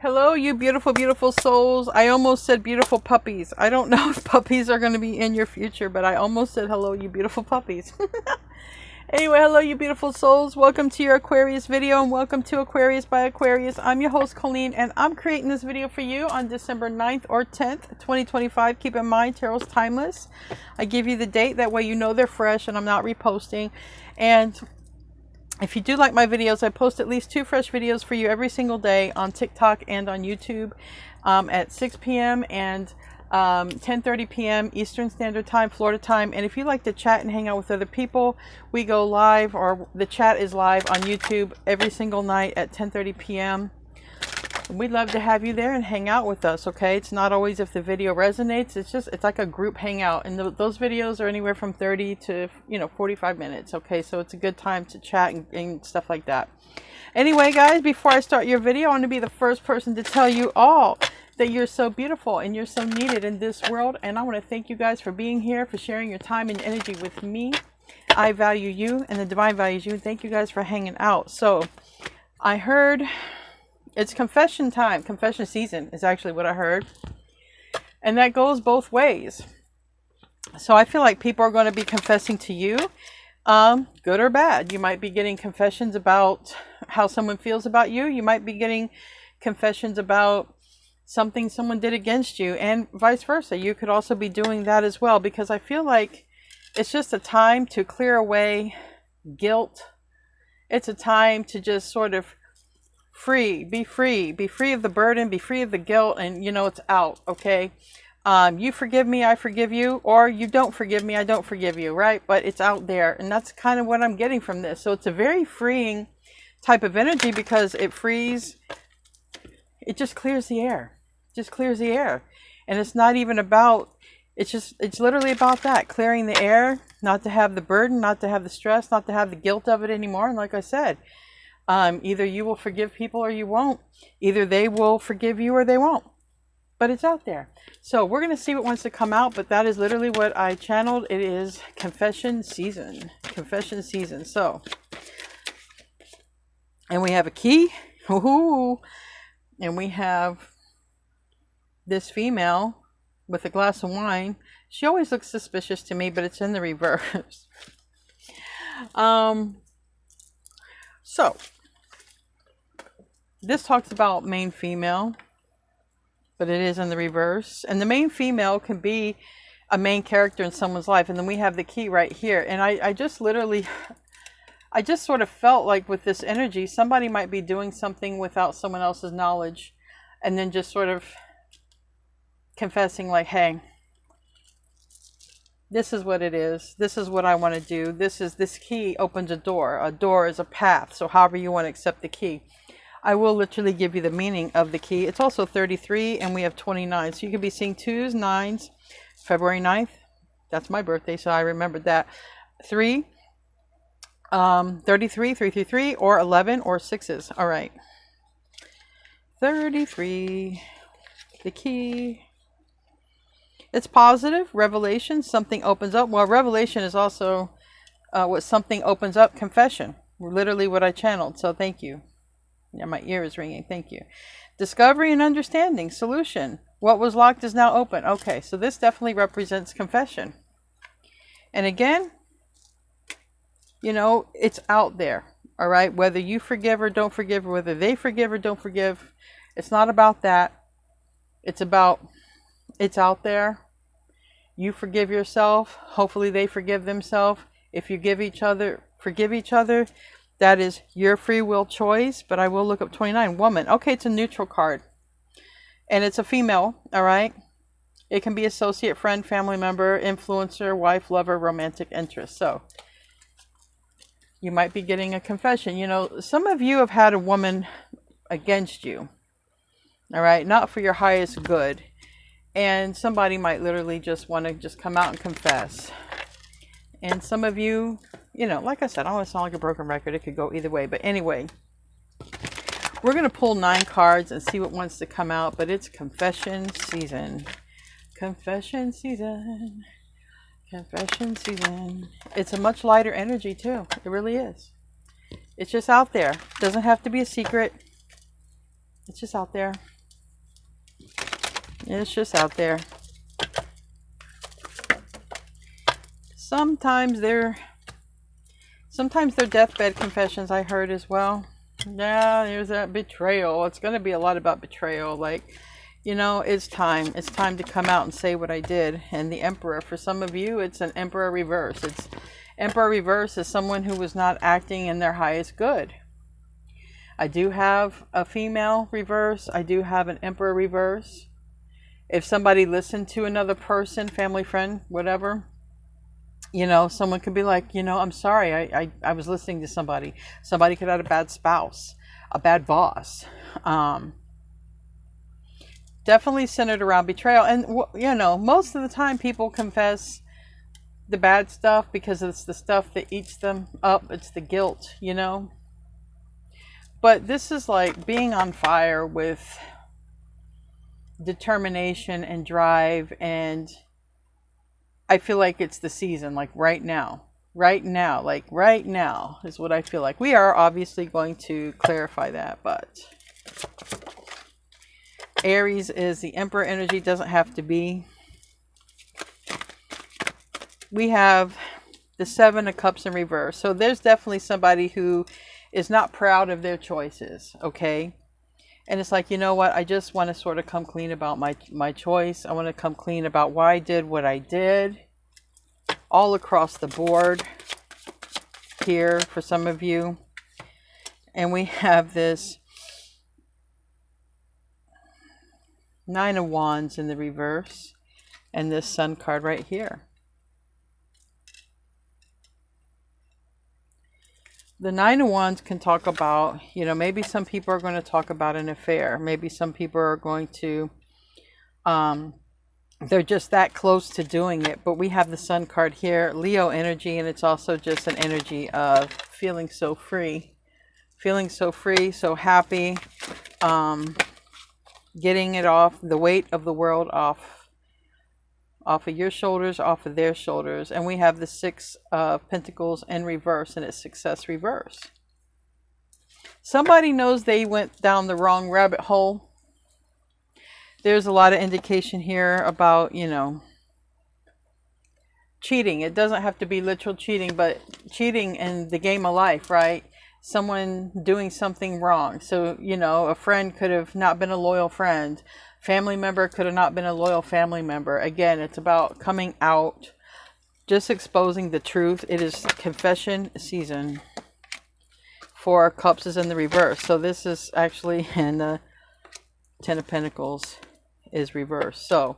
Hello, you beautiful, beautiful souls. I almost said beautiful puppies. I don't know if puppies are going to be in your future, but I almost said hello, you beautiful puppies. Anyway, hello, you beautiful souls. Welcome to your Aquarius video and welcome to Aquarius by Aquarius. I'm your host, Colleen, and I'm creating this video for you on December 9th or 10th, 2025. Keep in mind, tarot's timeless. I give you the date. That way you know they're fresh and I'm not reposting. And if you do like my videos, I post at least 2 fresh videos for you every single day on TikTok and on YouTube at 6 p.m. and 10:30 p.m. Eastern Standard Time, Florida time. And if you like to chat and hang out with other people, we go live, or the chat is live on YouTube every single night at 10:30 p.m. We'd love to have you there and hang out with us, okay? It's not always if the video resonates. It's like a group hangout. And those videos are anywhere from 30 to, 45 minutes, okay? So it's a good time to chat and stuff like that. Anyway, guys, before I start your video, I want to be the first person to tell you all that you're so beautiful and you're so needed in this world. And I want to thank you guys for being here, for sharing your time and energy with me. I value you and the divine values you. Thank you guys for hanging out. So I heard... it's confession time. Confession season is actually what I heard. And that goes both ways. So I feel like people are going to be confessing to you, good or bad. You might be getting confessions about how someone feels about you. You might be getting confessions about something someone did against you, and vice versa. You could also be doing that as well, because I feel like it's just a time to clear away guilt. It's a time to just sort of be free of the burden, be free of the guilt, and it's out, okay? You forgive me, I forgive you, or you don't forgive me, I don't forgive you, right? But it's out there, and that's kind of what I'm getting from this. So it's a very freeing type of energy, because it just clears the air. Just clears the air. And it's not even about, it's literally about that, clearing the air, not to have the burden, not to have the stress, not to have the guilt of it anymore. And like I said, either you will forgive people or you won't. Either they will forgive you or they won't. But it's out there. So we're going to see what wants to come out. But that is literally what I channeled. It is confession season. Confession season. So, and we have a key. Ooh, and we have this female with a glass of wine. She always looks suspicious to me, but it's in the reverse. So, this talks about main female, but it is in the reverse. And the main female can be a main character in someone's life. And then we have the key right here. And I just sort of felt like with this energy, somebody might be doing something without someone else's knowledge. And then just sort of confessing like, hey, this is what it is. This is what I want to do. This key opens a door. A door is a path. So however you want to accept the key. I will literally give you the meaning of the key. It's also 33 and we have 29. So you could be seeing 2s, 9s, February 9th. That's my birthday, so I remembered that. 3, 33, 333, or 11, or 6s. All right. 33, the key. It's positive, revelation, something opens up. Well, revelation is also what something opens up, confession. Literally what I channeled, so thank you. Yeah, my ear is ringing, thank you. Discovery and understanding, solution. What was locked is now open. Okay, so this definitely represents confession. And again, it's out there, all right? Whether you forgive or don't forgive, or whether they forgive or don't forgive, it's not about that. It's about, it's out there. You forgive yourself. Hopefully they forgive themselves. If you forgive each other, that is your free will choice. But I will look up 29, woman. Okay, it's a neutral card. And it's a female, all right? It can be associate, friend, family member, influencer, wife, lover, romantic interest. So you might be getting a confession. Some of you have had a woman against you, all right? Not for your highest good. And somebody might literally just want to just come out and confess. And some of you, like I said, I don't want to sound like a broken record. It could go either way. But anyway, we're going to pull 9 cards and see what wants to come out. But it's confession season. Confession season. Confession season. It's a much lighter energy too. It really is. It's just out there. It doesn't have to be a secret. It's just out there. It's just out there. Sometimes they're deathbed confessions, I heard as well. Yeah, there's that betrayal. It's going to be a lot about betrayal. Like, you know, it's time. It's time to come out and say what I did. And the Emperor, for some of you, it's an Emperor reverse. It's Emperor reverse is someone who was not acting in their highest good. I do have a female reverse. I do have an Emperor reverse. If somebody listened to another person, family, friend, whatever, you know, someone could be like, you know, I'm sorry, I was listening to somebody. Somebody could have had a bad spouse, a bad boss. Definitely centered around betrayal. And, you know, most of the time people confess the bad stuff because it's the stuff that eats them up. It's the guilt, you know. But this is like being on fire with determination and drive, and I feel like it's the season, like right now is what I feel like. We are obviously going to clarify that, but Aries is the Emperor energy. Doesn't have to be. We have the Seven of Cups in reverse. So there's definitely somebody who is not proud of their choices, okay? And it's like, you know what? I just want to sort of come clean about my choice. I want to come clean about why I did what I did. All across the board here for some of you. And we have this Nine of Wands in the reverse. And this Sun card right here. The Nine of Wands can talk about, you know, maybe some people are going to talk about an affair. Maybe some people are going to, they're just that close to doing it. But we have the Sun card here, Leo energy, and it's also just an energy of feeling so free. Feeling so free, so happy. Getting it off, the weight of the world off of your shoulders, off of their shoulders. And we have the Six of Pentacles in reverse, and it's success reverse. Somebody knows they went down the wrong rabbit hole. There's a lot of indication here about, you know, cheating. It doesn't have to be literal cheating, but cheating in the game of life, right? Someone doing something wrong. So, you know, a friend could have not been a loyal friend. Family member could have not been a loyal family member. Again, it's about coming out, just exposing the truth. It is confession season. Four of Cups is in the reverse. So this is actually in the Ten of Pentacles is reversed. So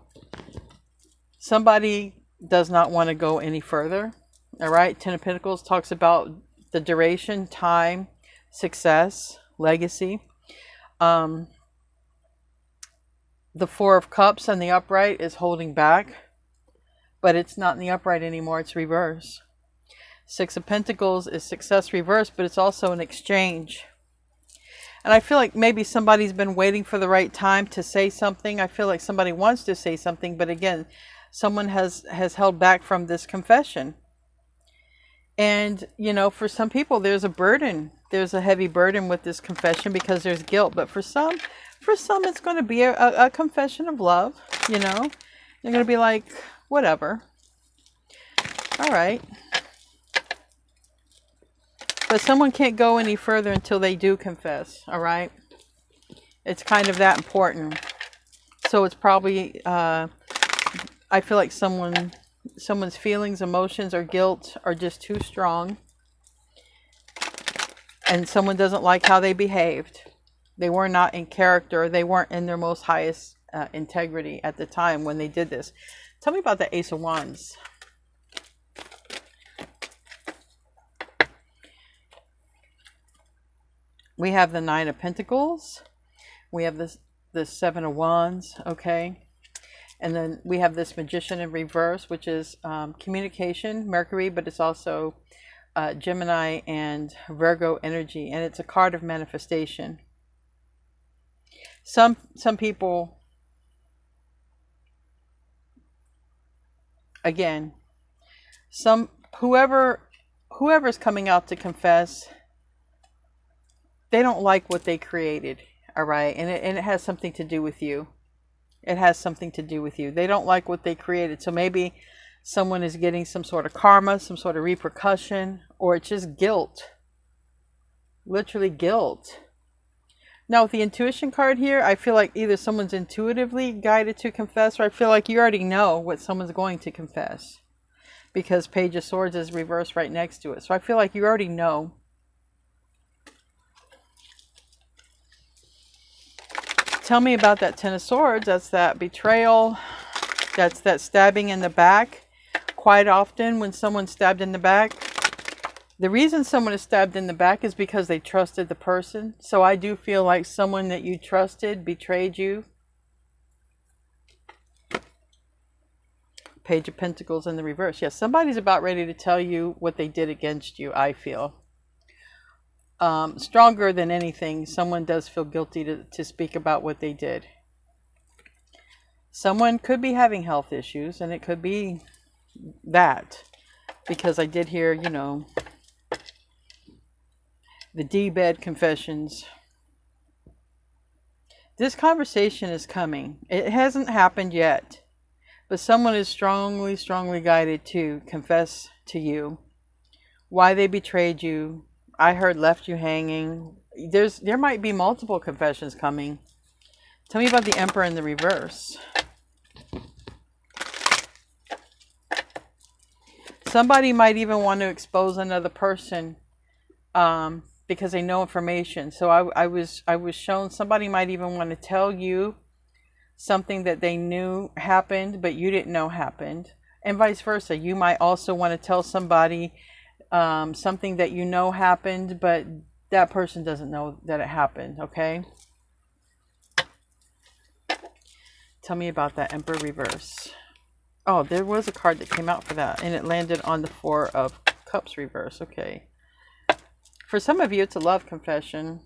somebody does not want to go any further. All right. Ten of Pentacles talks about the duration, time, success, legacy. The Four of Cups on the upright is holding back, but it's not in the upright anymore. It's reverse. Six of Pentacles is success reverse, but it's also an exchange. And I feel like maybe somebody's been waiting for the right time to say something. I feel like somebody wants to say something, but again, someone has held back from this confession. And, you know, for some people, there's a burden. There's a heavy burden with this confession because there's guilt. But for some, it's going to be a confession of love, you know. You're going to be like, whatever. All right. But someone can't go any further until they do confess, all right? It's kind of that important. So it's probably, I feel like someone's feelings, emotions, or guilt are just too strong. And someone doesn't like how they behaved. They were not in character. They weren't in their most highest integrity at the time when they did this. Tell me about the Ace of Wands. We have the Nine of Pentacles. We have the Seven of Wands, okay? And then we have this Magician in reverse, which is communication, Mercury, but it's also Gemini and Virgo energy, and it's a card of manifestation. Some people, again, whoever's coming out to confess, they don't like what they created, all right? And it has something to do with you. It has something to do with you. They don't like what they created. So maybe someone is getting some sort of karma, some sort of repercussion, or it's just guilt. Literally guilt. Now with the intuition card here, I feel like either someone's intuitively guided to confess, or I feel like you already know what someone's going to confess. Because Page of Swords is reversed right next to it. So I feel like you already know. Tell me about that Ten of Swords. That's that betrayal. That's that stabbing in the back. Quite often when someone's stabbed in the back, the reason someone is stabbed in the back is because they trusted the person. So I do feel like someone that you trusted betrayed you. Page of Pentacles in the reverse. Yes, somebody's about ready to tell you what they did against you, I feel. Stronger than anything, someone does feel guilty to speak about what they did. Someone could be having health issues, and it could be that. Because I did hear, you know, the D-bed confessions. This conversation is coming. It hasn't happened yet. But someone is strongly, strongly guided to confess to you why they betrayed you. I heard left you hanging. There might be multiple confessions coming. Tell me about the Emperor in the reverse. Somebody might even want to expose another person because they know information. So I was shown somebody might even want to tell you something that they knew happened, but you didn't know happened. And vice versa. You might also want to tell somebody something that you know happened, but that person doesn't know that it happened, okay? Tell me about that Emperor reverse. Oh, there was a card that came out for that, and it landed on the Four of Cups reverse, okay. For some of you, it's a love confession.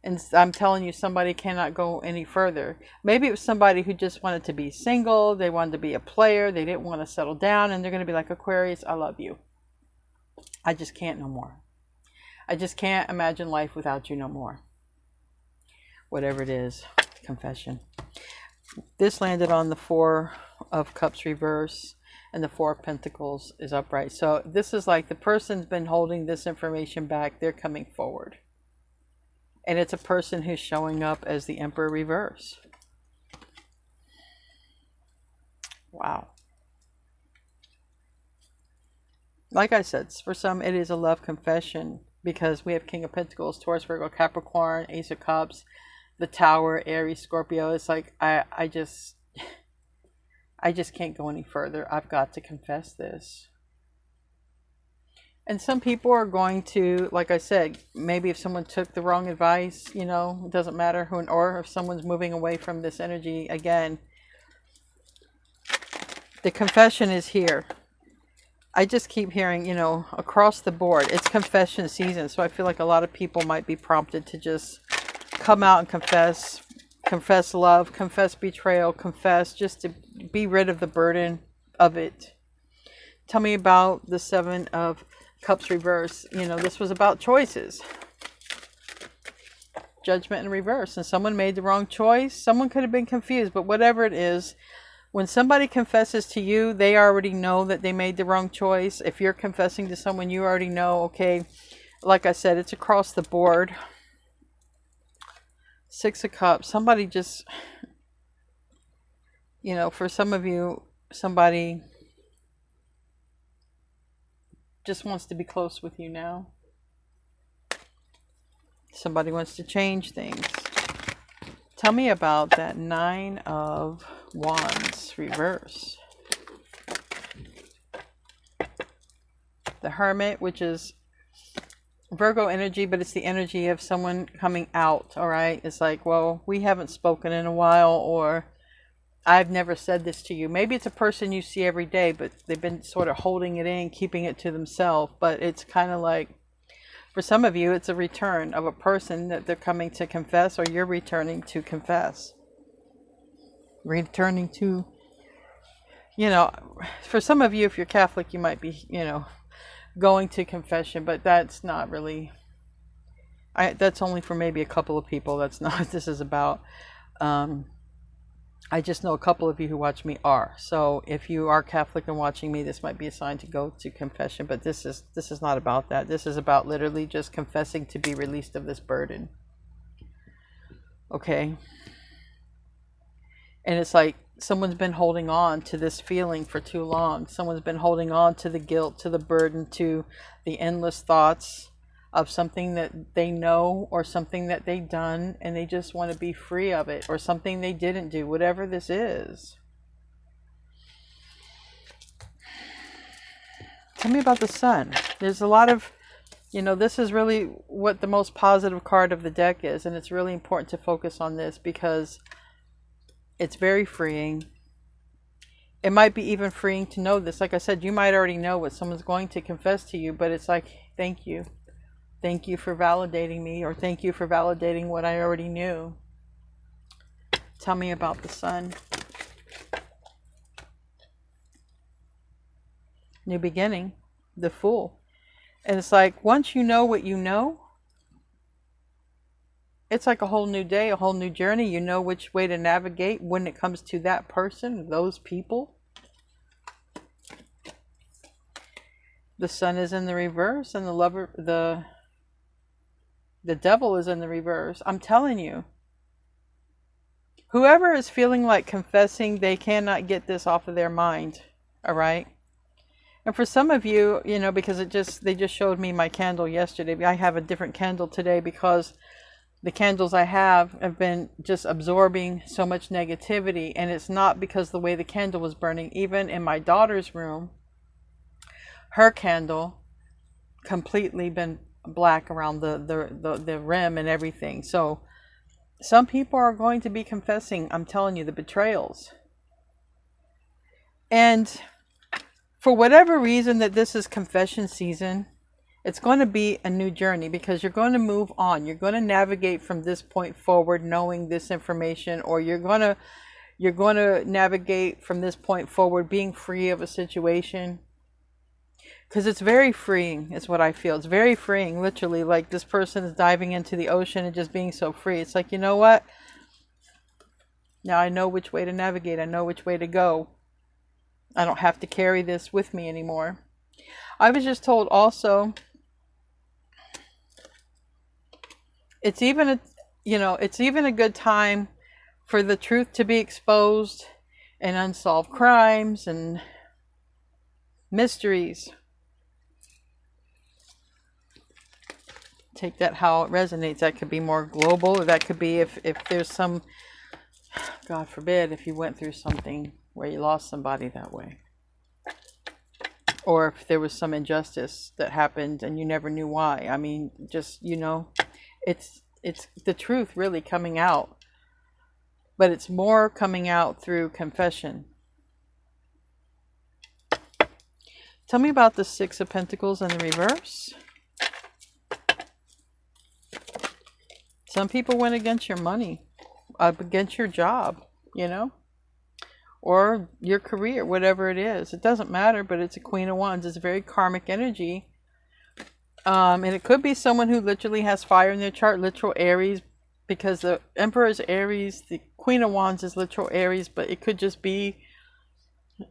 And I'm telling you, somebody cannot go any further. Maybe it was somebody who just wanted to be single. They wanted to be a player. They didn't want to settle down. And they're going to be like, Aquarius, I love you. I just can't no more. I just can't imagine life without you no more. Whatever it is, confession. This landed on the Four of Cups reverse. And the Four of Pentacles is upright. So this is like the person's been holding this information back. They're coming forward. And it's a person who's showing up as the Emperor reverse. Wow. Like I said, for some it is a love confession because we have King of Pentacles, Taurus, Virgo, Capricorn, Ace of Cups, the Tower, Aries, Scorpio. It's like I just can't go any further. I've got to confess this. And some people are going to, like I said, maybe if someone took the wrong advice, you know, it doesn't matter who, or if someone's moving away from this energy again. The confession is here. I just keep hearing, you know, across the board, it's confession season. So I feel like a lot of people might be prompted to just come out and confess love, confess betrayal, confess just to be rid of the burden of it. Tell me about the Seven of Cups reverse. You know, this was about choices. Judgment in reverse. And someone made the wrong choice. Someone could have been confused. But whatever it is, when somebody confesses to you, they already know that they made the wrong choice. If you're confessing to someone, you already know, okay, like I said, it's across the board. Six of Cups. Somebody just, you know, for some of you, somebody just wants to be close with you now. Somebody wants to change things. Tell me about that Nine of Wands reverse. The Hermit, which is Virgo energy, but it's the energy of someone coming out, all right? It's like, well, we haven't spoken in a while, or I've never said this to you. Maybe it's a person you see every day, but they've been sort of holding it in, keeping it to themselves. But it's kind of like, for some of you, it's a return of a person that they're coming to confess, or you're returning to confess. Returning to, you know, for some of you, if you're Catholic, you might be, you know, going to confession, but that's not really, that's only for maybe a couple of people. That's not what this is about. I just know a couple of you who watch me are. So if you are Catholic and watching me, this might be a sign to go to confession. But this is not about that. This is about literally just confessing to be released of this burden. Okay? And it's like someone's been holding on to this feeling for too long. Someone's been holding on to the guilt, to the burden, to the endless thoughts of something that they know or something that they've done, and they just want to be free of it, or something they didn't do, whatever this is. Tell me about the sun. There's a lot of, this is really what the most positive card of the deck is, and it's really important to focus on this because it's very freeing. It might be even freeing to know this. Like I said, you might already know what someone's going to confess to you, but it's like, thank you. Thank you for validating me, or thank you for validating what I already knew. Tell me about the sun. New beginning, the Fool. And it's like, once you know what you know, it's like a whole new day, a whole new journey. You know which way to navigate when it comes to that person, those people. The sun is in the reverse, and the devil is in the reverse. I'm telling you, whoever is feeling like confessing, they cannot get this off of their mind. All right. And for some of you, because they just showed me my candle yesterday. I have a different candle today because the candles I have been just absorbing so much negativity. And it's not because the way the candle was burning. Even in my daughter's room, her candle completely been black around the rim and everything. So some people are going to be confessing, I'm telling you, the betrayals. And for whatever reason that this is confession season, it's going to be a new journey because you're going to move on. You're going to navigate from this point forward knowing this information, or you're going to navigate from this point forward being free of a situation. Because it's very freeing, is what I feel. It's very freeing, literally. Like this person is diving into the ocean and just being so free. It's like, you know what? Now I know which way to navigate. I know which way to go. I don't have to carry this with me anymore. I was just told also, it's even a good time for the truth to be exposed and unsolved crimes and mysteries. Take that how it resonates. That could be more global, or that could be if there's some, God forbid, if you went through something where you lost somebody that way, or if there was some injustice that happened and you never knew why. I mean, just, it's the truth really coming out, but it's more coming out through confession. Tell me about the Six of Pentacles in the reverse. Some people went against your money, against your job, or your career, whatever it is. It doesn't matter, but it's a Queen of Wands. It's very karmic energy. And it could be someone who literally has fire in their chart, literal Aries, because the Emperor is Aries, the Queen of Wands is literal Aries, but it could just be,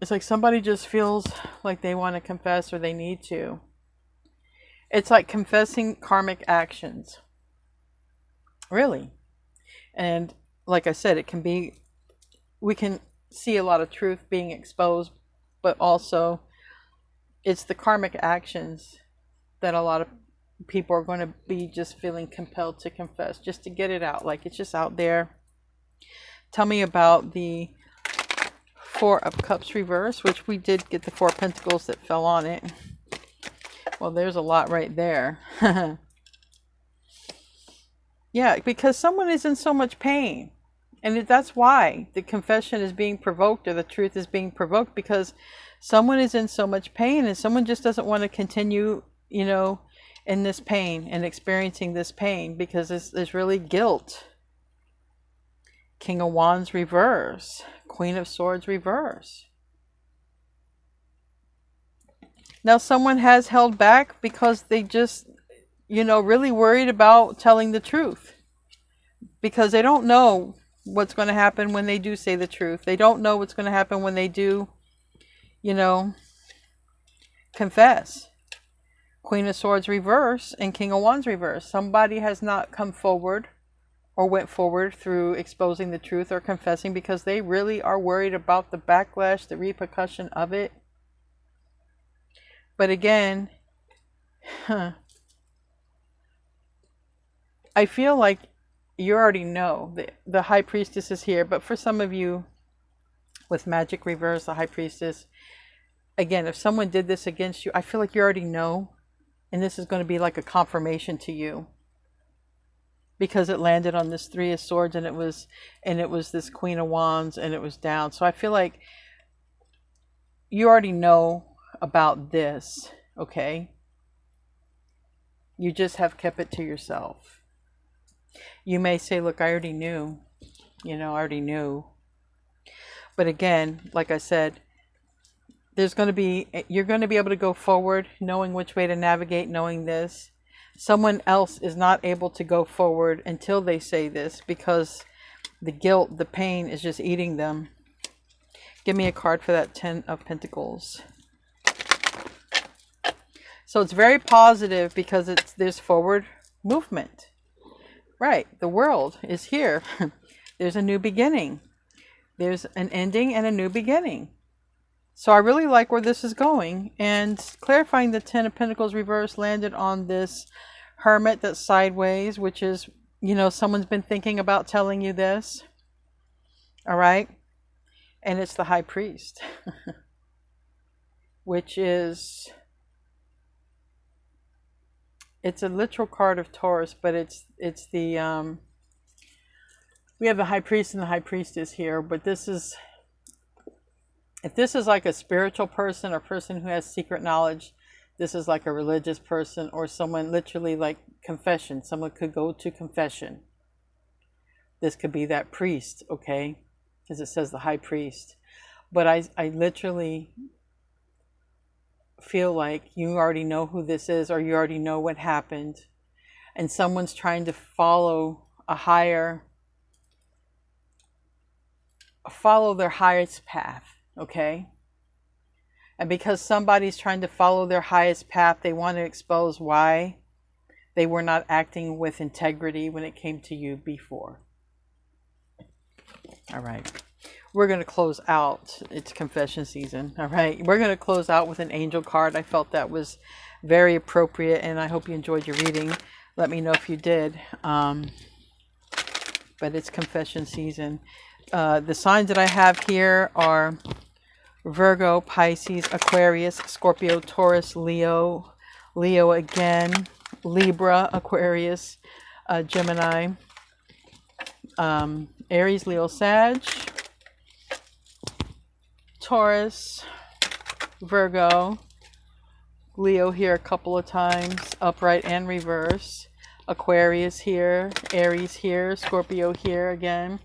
it's like somebody just feels like they want to confess or they need to. It's like confessing karmic actions. Really. And like I said, we can see a lot of truth being exposed, but also it's the karmic actions that a lot of people are going to be just feeling compelled to confess, just to get it out. Like it's just out there. Tell me about the Four of Cups reverse, which we did get the Four of Pentacles that fell on it. Well, there's a lot right there. Yeah, because someone is in so much pain. And that's why the confession is being provoked, or the truth is being provoked, because someone is in so much pain and someone just doesn't want to continue, in this pain and experiencing this pain, because there's really guilt. King of Wands reverse. Queen of Swords reverse. Now someone has held back because they just, really worried about telling the truth. Because they don't know what's going to happen when they do say the truth. They don't know what's going to happen when they do, you know, confess. Queen of Swords reverse and King of Wands reverse. Somebody has not come forward or went forward through exposing the truth or confessing because they really are worried about the backlash, the repercussion of it. But again, I feel like you already know. The High Priestess is here, but for some of you with Magic reverse, the High Priestess, again, if someone did this against you, I feel like you already know, and this is going to be like a confirmation to you because it landed on this Three of Swords, and it was this Queen of Wands, and it was down. So I feel like you already know about this, okay? You just have kept it to yourself. You may say, look, I already knew, I already knew. But again, like I said, you're going to be able to go forward knowing which way to navigate, knowing this. Someone else is not able to go forward until they say this because the guilt, the pain is just eating them. Give me a card for that 10 of Pentacles. So it's very positive because there's forward movement. Right, the world is here. There's a new beginning. There's an ending and a new beginning. So I really like where this is going. And clarifying the 10 of Pentacles reverse landed on this Hermit that's sideways, which is, someone's been thinking about telling you this. All right. And it's the High Priest, which is, it's a literal card of Taurus, but it's the, we have the High Priest and the High Priestess here, but this is, if this is like a spiritual person or person who has secret knowledge, this is like a religious person or someone literally like confession. Someone could go to confession. This could be that priest, okay? Because it says the High Priest. But I literally feel like you already know who this is, or you already know what happened. And someone's trying to follow their highest path, okay? And because somebody's trying to follow their highest path, they want to expose why they were not acting with integrity when it came to you before. All right. We're going to close out. It's confession season. All right. We're going to close out with an angel card. I felt that was very appropriate, and I hope you enjoyed your reading. Let me know if you did. But it's confession season. The signs that I have here are Virgo, Pisces, Aquarius, Scorpio, Taurus, Leo again, Libra, Aquarius, Gemini, Aries, Leo, Sag, Taurus, Virgo, Leo here a couple of times, upright and reverse, Aquarius here, Aries here, Scorpio here again,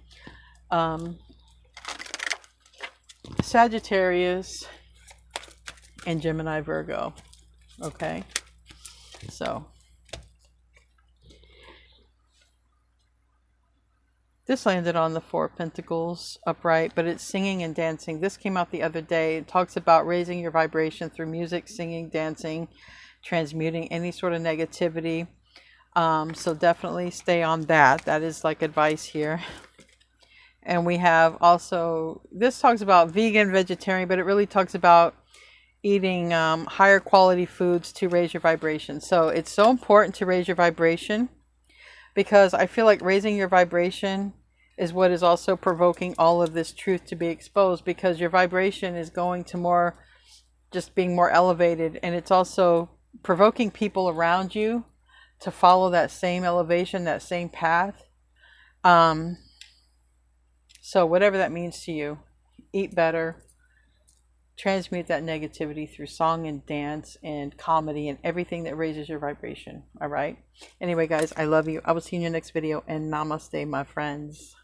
Sagittarius, and Gemini, Virgo. Okay, so this landed on the Four of Pentacles upright, but it's singing and dancing. This came out the other day. It talks about raising your vibration through music, singing, dancing, transmuting any sort of negativity. So definitely stay on that. That is like advice here. And we have also, this talks about vegan, vegetarian, but it really talks about eating higher quality foods to raise your vibration. So it's so important to raise your vibration, because I feel like raising your vibration is what is also provoking all of this truth to be exposed, because your vibration is going to more, just being more elevated, and it's also provoking people around you to follow that same elevation, that same path. So whatever that means to you, eat better, transmute that negativity through song and dance and comedy and everything that raises your vibration. All right. Anyway, guys, I love you. I will see you in your next video, and namaste, my friends.